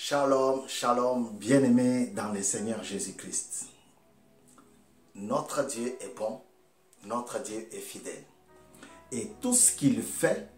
Shalom, shalom, bien-aimés dans le Seigneur Jésus-Christ. Notre Dieu est bon, notre Dieu est fidèle. Et tout ce qu'il fait,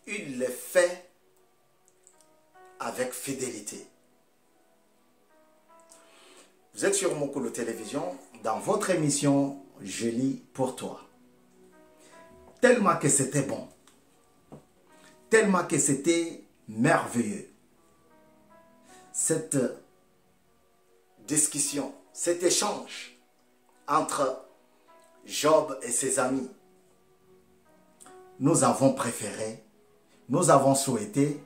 il le fait avec fidélité. Vous êtes sur Mokolo Télévision, dans votre émission « Je lis pour toi ». Tellement que c'était bon, tellement que c'était merveilleux. Cette discussion, cet échange entre Job et ses amis, nous avons préféré, nous avons souhaité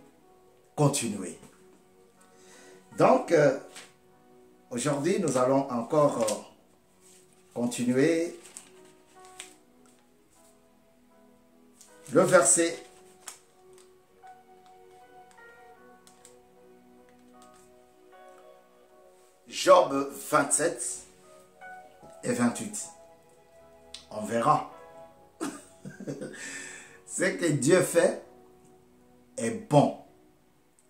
continuer. Donc, aujourd'hui, nous allons encore continuer le verset Job 27 et 28. On verra. Ce que Dieu fait est bon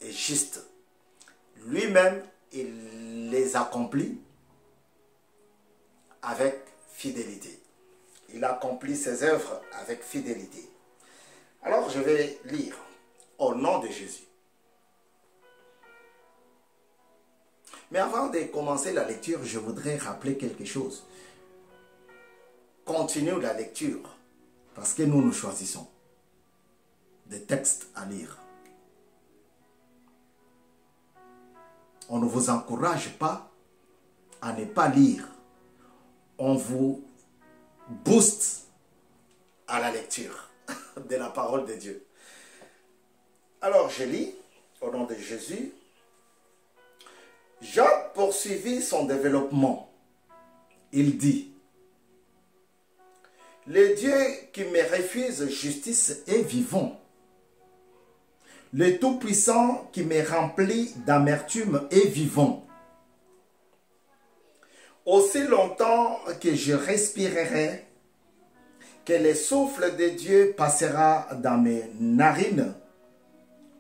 et juste. Lui-même, il les accomplit avec fidélité. Il accomplit ses œuvres avec fidélité. Alors, je vais lire au nom de Jésus. Mais avant de commencer la lecture, je voudrais rappeler quelque chose. Continue la lecture, parce que nous choisissons des textes à lire. On ne vous encourage pas à ne pas lire. On vous booste à la lecture de la parole de Dieu. Alors je lis au nom de Jésus. Job poursuivit son développement. Il dit: le Dieu qui me refuse justice est vivant. Le Tout-Puissant qui me remplit d'amertume est vivant. Aussi longtemps que je respirerai, que le souffle de Dieu passera dans mes narines,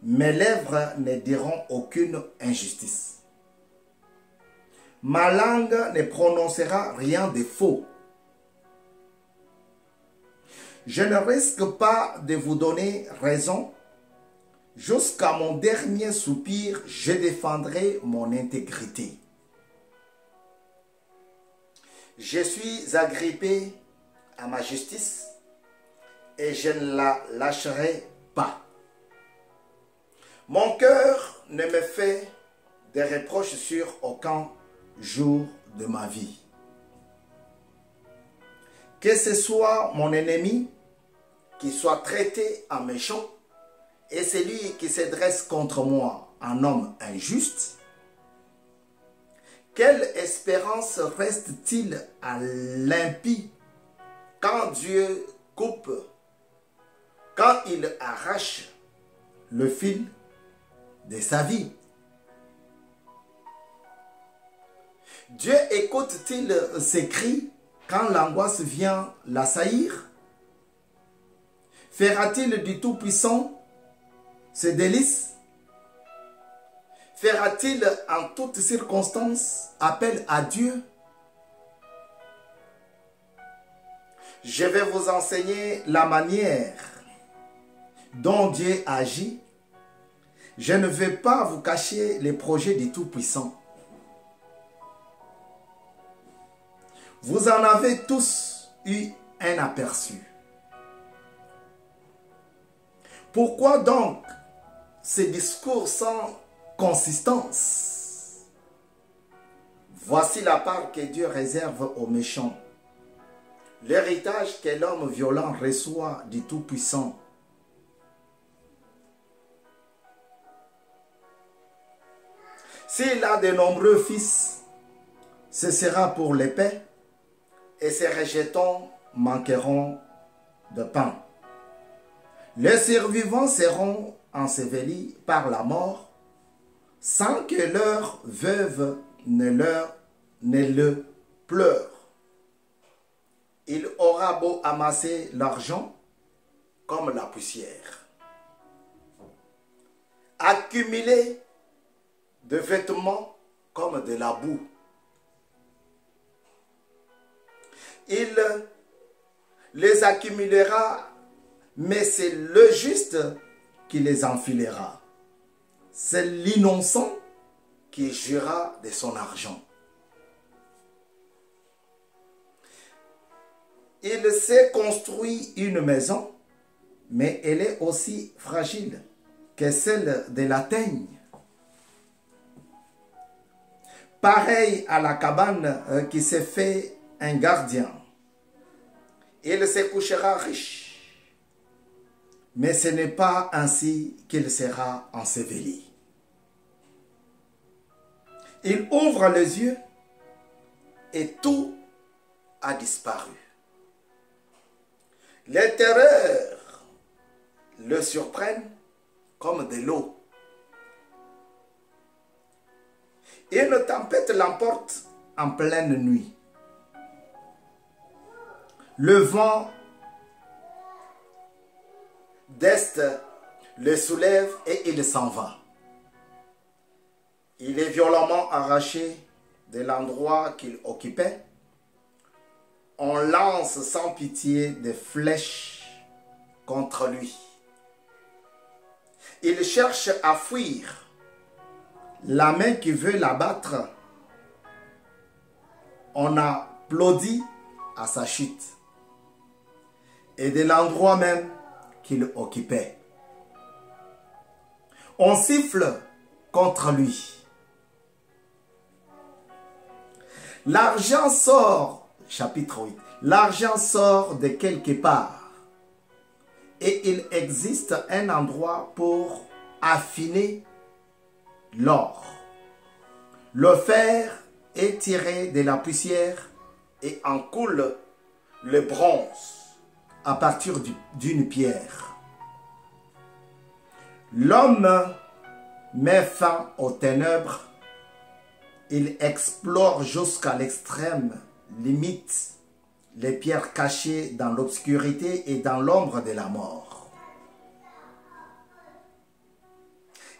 mes lèvres ne diront aucune injustice. Ma langue ne prononcera rien de faux. Je ne risque pas de vous donner raison. Jusqu'à mon dernier soupir, je défendrai mon intégrité. Je suis agrippé à ma justice et je ne la lâcherai pas. Mon cœur ne me fait des reproches sur aucun jour de ma vie. Que ce soit mon ennemi qui soit traité en méchant et celui qui se dresse contre moi en homme injuste, quelle espérance reste-t-il à l'impie quand Dieu coupe, quand il arrache le fil de sa vie? Dieu écoute-t-il ses cris quand l'angoisse vient l'assaillir? Fera-t-il du Tout-Puissant ses délices? Fera-t-il en toutes circonstances appel à Dieu? Je vais vous enseigner la manière dont Dieu agit. Je ne vais pas vous cacher les projets du Tout-Puissant. Vous en avez tous eu un aperçu. Pourquoi donc ces discours sans consistance? Voici la part que Dieu réserve aux méchants, l'héritage que l'homme violent reçoit du Tout-Puissant. S'il a de nombreux fils, ce sera pour l'épée, et ses rejetons manqueront de pain. Les survivants seront ensevelis par la mort, sans que leur veuve ne le pleure. Il aura beau amasser l'argent comme la poussière. À accumuler de vêtements comme de la boue. Il les accumulera, mais c'est le juste qui les enfilera. C'est l'innocent qui jouira de son argent. Il s'est construit une maison, mais elle est aussi fragile que celle de la teigne. Pareil à la cabane qui s'est fait un gardien. Il se couchera riche, mais ce n'est pas ainsi qu'il sera enseveli. Il ouvre les yeux et tout a disparu. Les terreurs le surprennent comme de l'eau. Une tempête l'emporte en pleine nuit. Le vent d'est le soulève et il s'en va. Il est violemment arraché de l'endroit qu'il occupait. On lance sans pitié des flèches contre lui. Il cherche à fuir. La main qui veut l'abattre, on applaudit à sa chute. Et de l'endroit même qu'il occupait, on siffle contre lui. L'argent sort, chapitre 8, l'argent sort de quelque part et il existe un endroit pour affiner l'or. Le fer est tiré de la poussière et en coule le bronze à partir d'une pierre. L'homme met fin aux ténèbres. Il explore jusqu'à l'extrême limite les pierres cachées dans l'obscurité et dans l'ombre de la mort.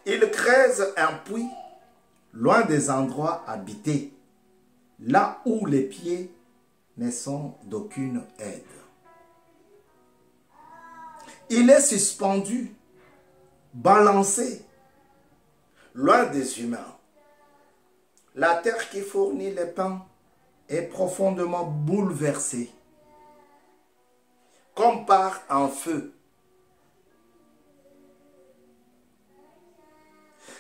Il creuse un puits loin des endroits habités, là où les pieds ne sont d'aucune aide. Il est suspendu, balancé, loin des humains. La terre qui fournit les pains est profondément bouleversée, comme par un feu.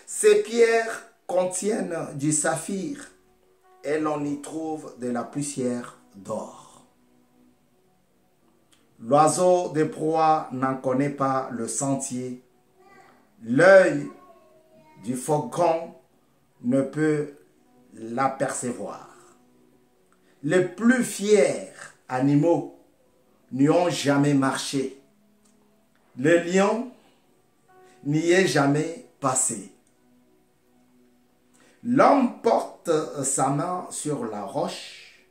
Ces pierres contiennent du saphir et l'on y trouve de la poussière d'or. L'oiseau de proie n'en connaît pas le sentier. L'œil du faucon ne peut l'apercevoir. Les plus fiers animaux n'y ont jamais marché. Le lion n'y est jamais passé. L'homme porte sa main sur la roche.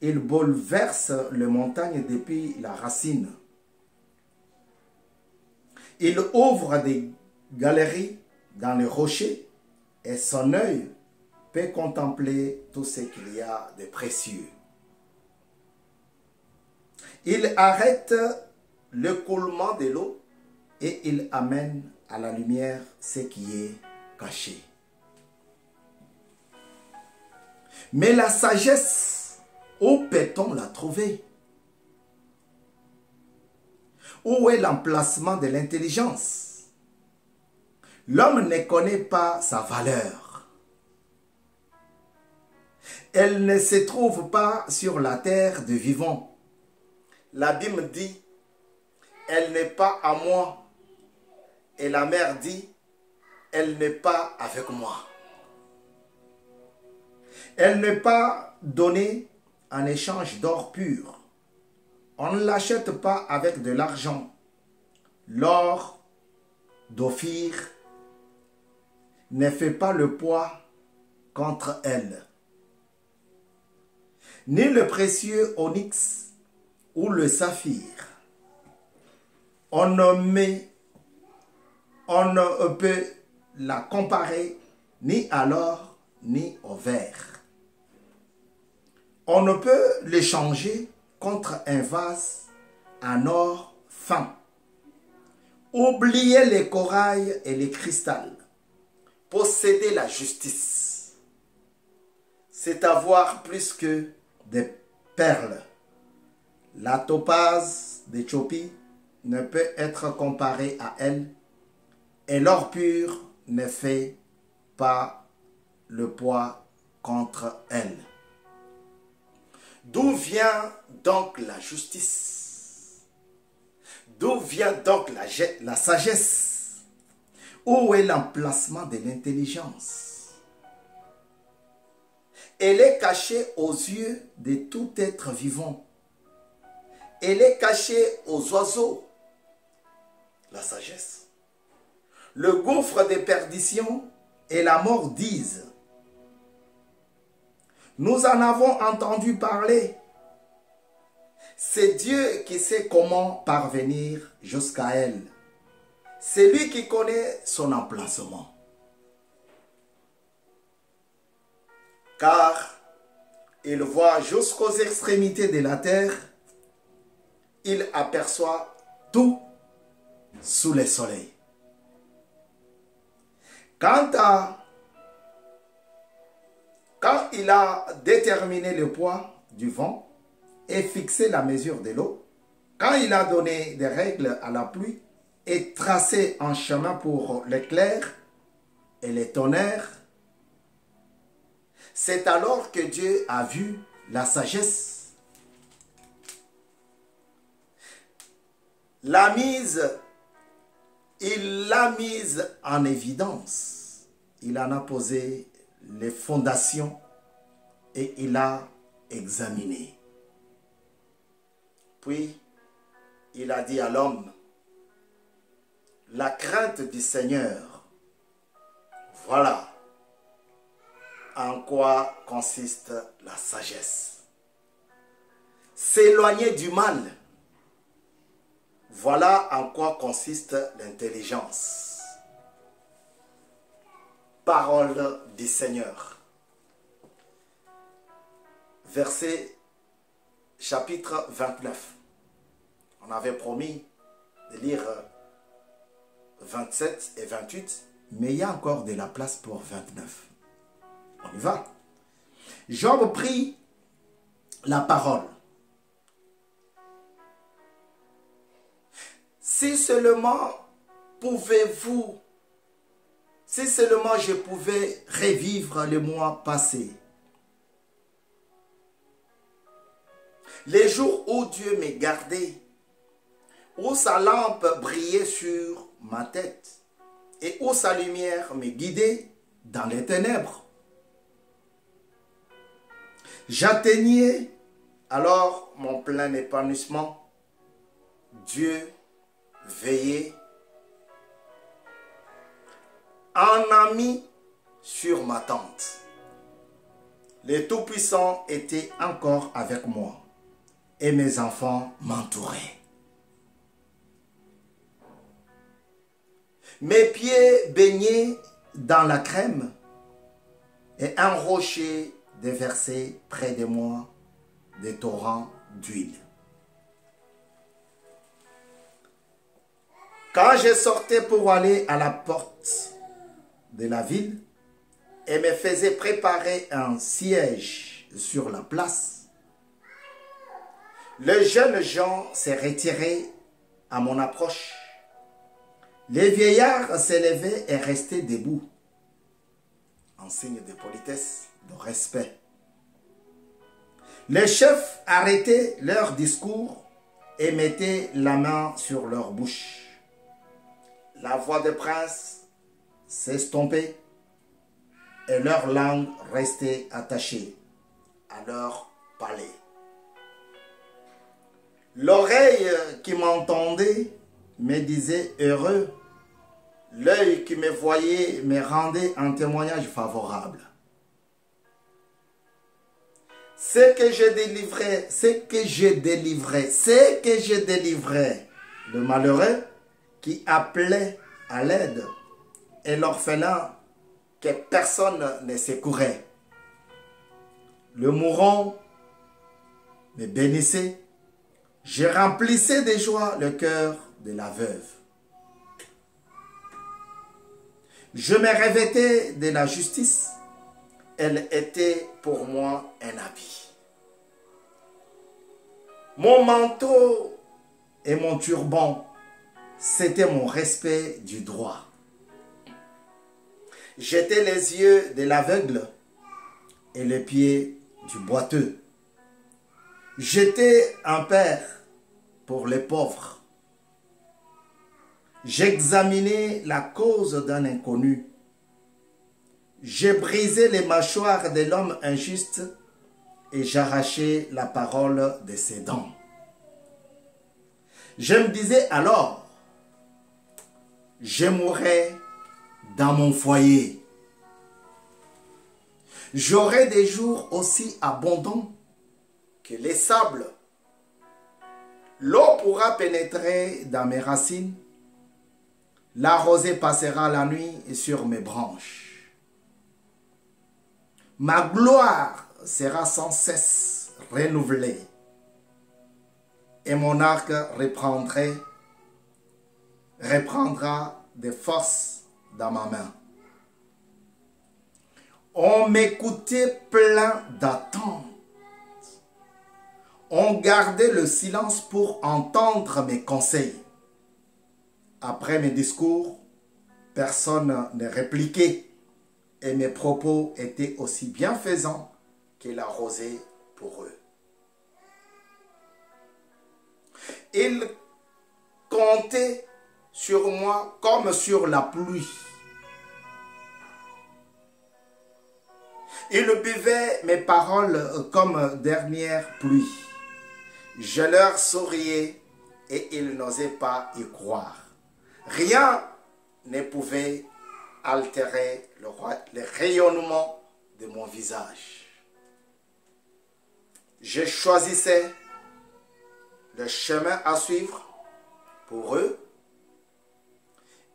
Il bouleverse les montagnes depuis la racine. Il ouvre des galeries dans les rochers et son œil peut contempler tout ce qu'il y a de précieux. Il arrête l'écoulement de l'eau et il amène à la lumière ce qui est caché. Mais la sagesse, où peut-on la trouver? Où est l'emplacement de l'intelligence? L'homme ne connaît pas sa valeur. Elle ne se trouve pas sur la terre de vivants. La Bible dit, elle n'est pas à moi. Et la mère dit, elle n'est pas avec moi. Elle n'est pas donnée en échange d'or pur. On ne l'achète pas avec de l'argent. L'or d'Ophir ne fait pas le poids contre elle. Ni le précieux onyx ou le saphir. On ne peut la comparer ni à l'or ni au verre. On ne peut l'échanger contre un vase en or fin. Oubliez les corails et les cristals. Posséder la justice, c'est avoir plus que des perles. La topaze d'Éthiopie ne peut être comparée à elle, et l'or pur ne fait pas le poids contre elle. D'où vient donc la justice? D'où vient donc la sagesse? Où est l'emplacement de l'intelligence? Elle est cachée aux yeux de tout être vivant. Elle est cachée aux oiseaux. La sagesse. Le gouffre des perditions et la mort disent: nous en avons entendu parler. C'est Dieu qui sait comment parvenir jusqu'à elle. C'est lui qui connaît son emplacement. Car il voit jusqu'aux extrémités de la terre. Il aperçoit tout sous le soleil. Quand il a déterminé le poids du vent et fixé la mesure de l'eau, quand il a donné des règles à la pluie et tracé un chemin pour l'éclair et les tonnerres, c'est alors que Dieu a vu la sagesse. Il l'a mise en évidence. Il en a posé les fondations et il a examiné. Puis, il a dit à l'homme: la crainte du Seigneur, voilà en quoi consiste la sagesse. S'éloigner du mal, voilà en quoi consiste l'intelligence. Parole du Seigneur. Verset chapitre 29. On avait promis de lire 27 et 28, mais il y a encore de la place pour 29. On y va. Job prit la parole. Si seulement je pouvais revivre les mois passés, les jours où Dieu me gardait, où sa lampe brillait sur ma tête et où sa lumière me guidait dans les ténèbres. J'atteignais alors mon plein épanouissement. Dieu veillait, en ami sur ma tente. Le Tout-Puissant était encore avec moi et mes enfants m'entouraient. Mes pieds baignaient dans la crème et un rocher déversait près de moi des torrents d'huile. Quand je sortais pour aller à la porte de la ville et me faisais préparer un siège sur la place, le jeune Jean s'est retiré à mon approche. Les vieillards s'élevaient et restaient debout, en signe de politesse, de respect. Les chefs arrêtaient leur discours et mettaient la main sur leur bouche. La voix des princes s'estompait et leur langue restait attachée à leur palais. L'oreille qui m'entendait me disait heureux. L'œil qui me voyait me rendait un témoignage favorable. Ce que je délivrais, le malheureux qui appelait à l'aide, et l'orphelin que personne ne secourait. Le mourant me bénissait. Je remplissais de joie le cœur de la veuve. Je me revêtais de la justice. Elle était pour moi un habit. Mon manteau et mon turban, c'était mon respect du droit. J'étais les yeux de l'aveugle et les pieds du boiteux. J'étais un père pour les pauvres. J'examinais la cause d'un inconnu. J'ai brisé les mâchoires de l'homme injuste et j'arrachais la parole de ses dents. Je me disais alors, je mourrai dans mon foyer. J'aurai des jours aussi abondants que les sables. L'eau pourra pénétrer dans mes racines. La rosée passera la nuit sur mes branches. Ma gloire sera sans cesse renouvelée. Et mon arc reprendra des forces dans ma main. On m'écoutait plein d'attente. On gardait le silence pour entendre mes conseils. Après mes discours, personne ne répliquait et mes propos étaient aussi bienfaisants que la rosée pour eux. Ils comptaient sur moi comme sur la pluie. Ils buvaient mes paroles comme dernière pluie. Je leur souriais et ils n'osaient pas y croire. Rien ne pouvait altérer le rayonnement de mon visage. Je choisissais le chemin à suivre pour eux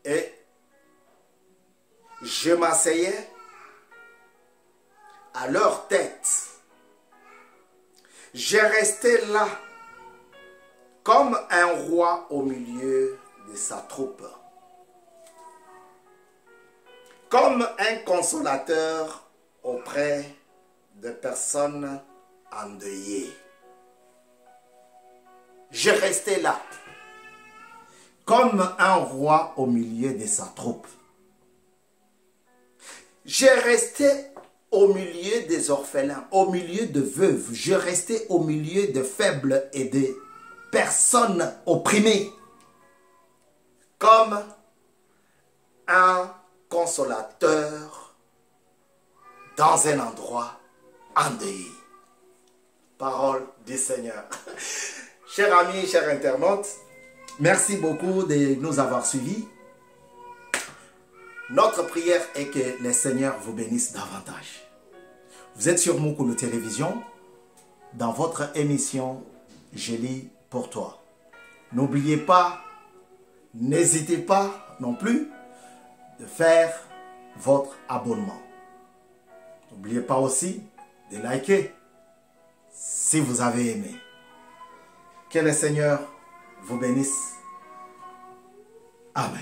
et je m'asseyais à leur tête. Je restais là comme un roi au milieu de sa troupe, comme un consolateur auprès de personnes endeuillées. Je restais là, comme un roi au milieu de sa troupe. Je restais au milieu des orphelins, au milieu de veuves. Je restais au milieu de faibles et de personnes opprimées, comme un consolateur dans un endroit endeuillé. Parole du Seigneur. Chers amis, chers internautes, merci beaucoup de nous avoir suivis. Notre prière est que le Seigneur vous bénisse davantage. Vous êtes sur Mukulu Télévision, dans votre émission « Je lis pour toi ». N'oubliez pas, n'hésitez pas non plus de faire votre abonnement. N'oubliez pas aussi de liker si vous avez aimé. Que le Seigneur vous bénisse. Amen.